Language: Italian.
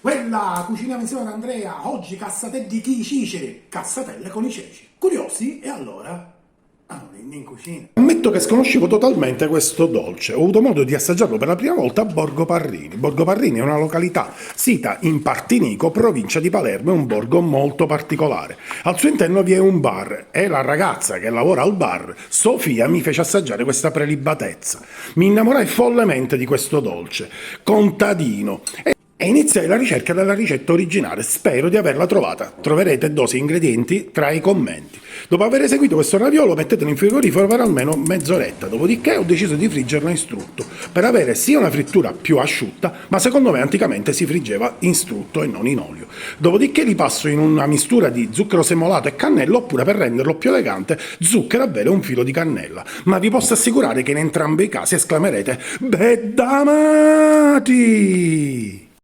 Quella cuciniamo insieme ad Andrea, oggi cassate di chi Ciceri, cassatelle con i ceci. Curiosi? E allora? In cucina. Ammetto che sconoscevo totalmente questo dolce. Ho avuto modo di assaggiarlo per la prima volta a Borgo Parrini. Borgo Parrini è una località sita in Partinico, provincia di Palermo, è un borgo molto particolare. Al suo interno vi è un bar e la ragazza che lavora al bar, Sofia, mi fece assaggiare questa prelibatezza. Mi innamorai follemente di questo dolce, contadino. E iniziai la ricerca della ricetta originale, spero di averla trovata. Troverete dosi e ingredienti tra i commenti. Dopo aver eseguito questo raviolo mettetelo in frigorifero per almeno mezz'oretta, dopodiché ho deciso di friggerlo in strutto, per avere sia una frittura più asciutta, ma secondo me anticamente si friggeva in strutto e non in olio. Dopodiché li passo in una mistura di zucchero semolato e cannella, oppure per renderlo più elegante, zucchero a velo e un filo di cannella. Ma vi posso assicurare che in entrambi i casi esclamerete: Bedamati!